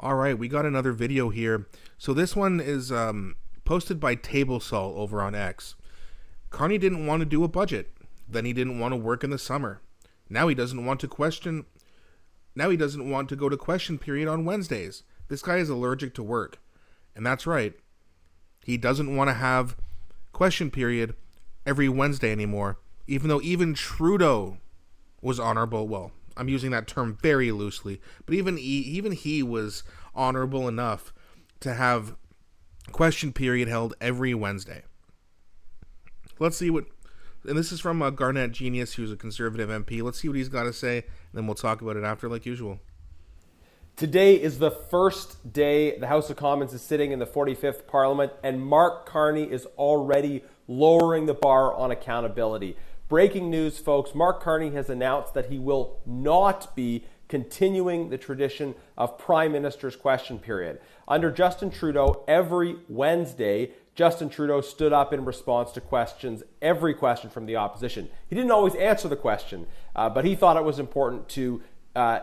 All right, we got another video here. So this one is posted by Table Salt over on X. Carney didn't want to do a budget. Then he didn't want to work in the summer. Now he doesn't want to question. Now he doesn't want to go to question period on Wednesdays. This guy is allergic to work. And that's right. He doesn't want to have question period every Wednesday anymore, even though even Trudeau was honorable. Well, I'm using that term very loosely, but even he was honorable enough to have question period held every Wednesday. Let's see what, and this is from Garnett Genius, who's a Conservative MP. Let's see what he's got to say, and then we'll talk about it after, like usual. Today is the first day the House of Commons is sitting in the 45th Parliament, and Mark Carney is already lowering the bar on accountability. Breaking news, folks. Mark Carney has announced that he will not be continuing the tradition of Prime Minister's question period. Under Justin Trudeau, every Wednesday, Justin Trudeau stood up in response to questions, every question from the opposition. He didn't always answer the question, but he thought it was important to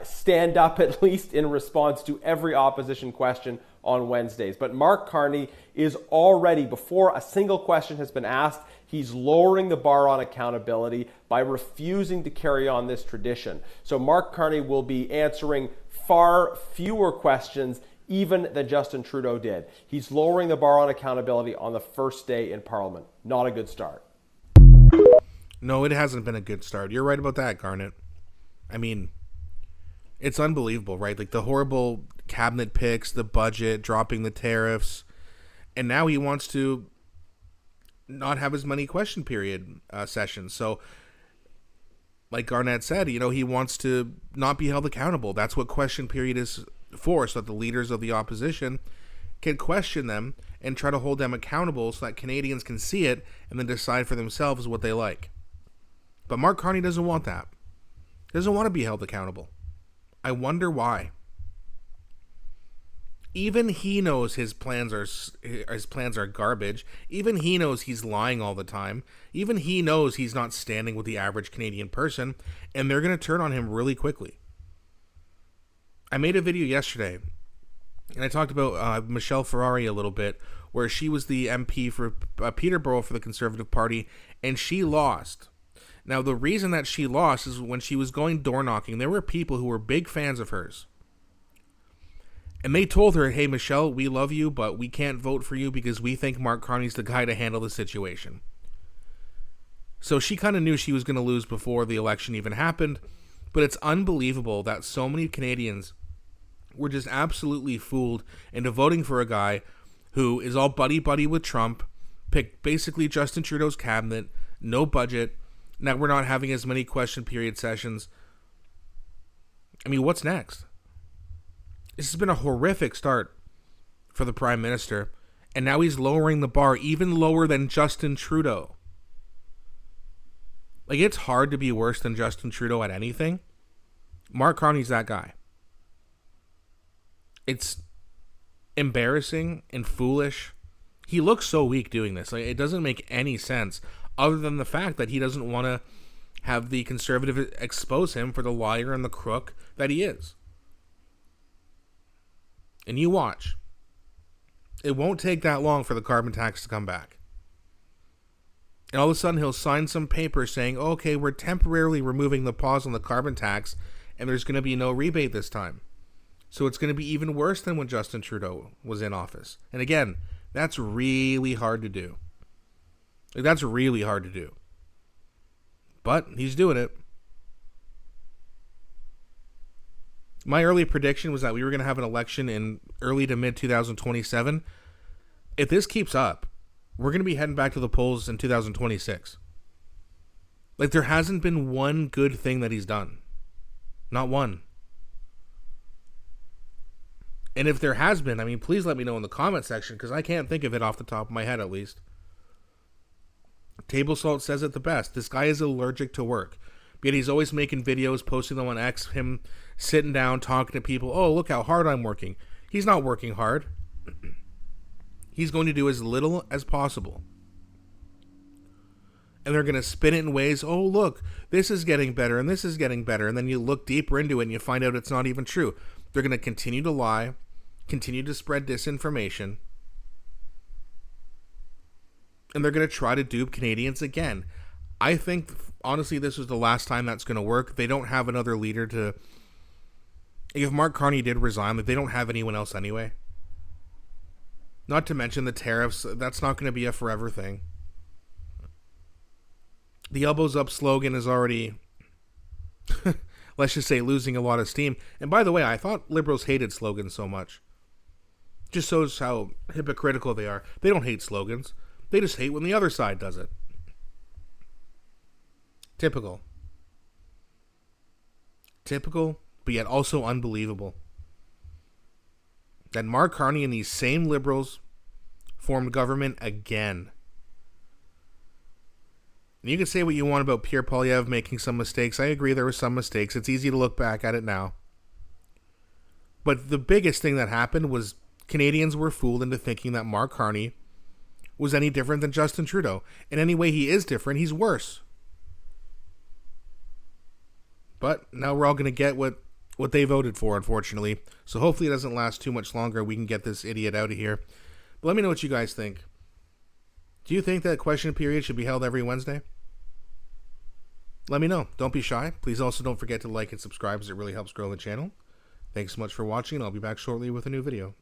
stand up at least in response to every opposition question on Wednesdays. But Mark Carney is already, before a single question has been asked, he's lowering the bar on accountability by refusing to carry on this tradition. So Mark Carney will be answering far fewer questions even than Justin Trudeau did. He's lowering the bar on accountability on the first day in Parliament. Not a good start. No, it hasn't been a good start. You're right about that, Garnett. I mean, it's unbelievable, right? Like the horrible cabinet picks, the budget, dropping the tariffs, and now he wants to not have as many question period sessions. So, like Garnett said, he wants to not be held accountable. That's what question period is for, so that the leaders of the opposition can question them and try to hold them accountable so that Canadians can see it and then decide for themselves what they like. But Mark Carney doesn't want that. He doesn't want to be held accountable. I wonder why. Even he knows his plans are garbage. Even he knows he's lying all the time. Even he knows he's not standing with the average Canadian person, and they're going to turn on him really quickly. I made a video yesterday, and I talked about Michelle Ferrari a little bit, where she was the MP for Peterborough for the Conservative Party, and she lost. Now, the reason that she lost is when she was going door knocking, there were people who were big fans of hers. And they told her, hey, Michelle, we love you, but we can't vote for you because we think Mark Carney's the guy to handle the situation. So she kind of knew she was going to lose before the election even happened. But it's unbelievable that so many Canadians were just absolutely fooled into voting for a guy who is all buddy-buddy with Trump, picked basically Justin Trudeau's cabinet, no budget. Now we're not having as many question period sessions. I mean, what's next? This has been a horrific start for the Prime Minister, and now he's lowering the bar even lower than Justin Trudeau. Like, it's hard to be worse than Justin Trudeau at anything. Mark Carney's that guy. It's embarrassing and foolish. He looks so weak doing this. Like, it doesn't make any sense other than the fact that he doesn't want to have the Conservative expose him for the liar and the crook that he is. And you watch. It won't take that long for the carbon tax to come back. And all of a sudden he'll sign some paper saying, okay, we're temporarily removing the pause on the carbon tax and there's going to be no rebate this time. So it's going to be even worse than when Justin Trudeau was in office. And again, that's really hard to do. Like, that's really hard to do. But he's doing it. My early prediction was that we were going to have an election in early to mid 2027. If this keeps up, we're going to be heading back to the polls in 2026. Like, there hasn't been one good thing that he's done. Not one. And if there has been, I mean, please let me know in the comment section, because I can't think of it off the top of my head, at least. Table Salt says it the best. This guy is allergic to work. Yet he's always making videos, posting them on X, him sitting down, talking to people. Oh, look how hard I'm working. He's not working hard. He's going to do as little as possible. And they're going to spin it in ways, oh, look, this is getting better and this is getting better. And then you look deeper into it and you find out it's not even true. They're going to continue to lie. continue to spread disinformation, and they're going to try to dupe Canadians again. I think, honestly, this is the last time that's going to work. They don't have another leader to... If Mark Carney did resign, they don't have anyone else anyway. Not to mention the tariffs, that's not going to be a forever thing. The elbows up slogan is already, let's just say, losing a lot of steam. And by the way, I thought liberals hated slogans so much. Just shows how hypocritical they are. They don't hate slogans. They just hate when the other side does it. Typical. Typical, but yet also unbelievable. That Mark Carney and these same liberals formed government again. And you can say what you want about Pierre Poilievre making some mistakes. I agree there were some mistakes. It's easy to look back at it now. But the biggest thing that happened was Canadians were fooled into thinking that Mark Carney was any different than Justin Trudeau. And any way he is different, he's worse. But now we're all going to get what they voted for, unfortunately. So hopefully it doesn't last too much longer. We can get this idiot out of here. But let me know what you guys think. Do you think that question period should be held every Wednesday? Let me know. Don't be shy. Please also don't forget to like and subscribe, as it really helps grow the channel. Thanks so much for watching, and I'll be back shortly with a new video.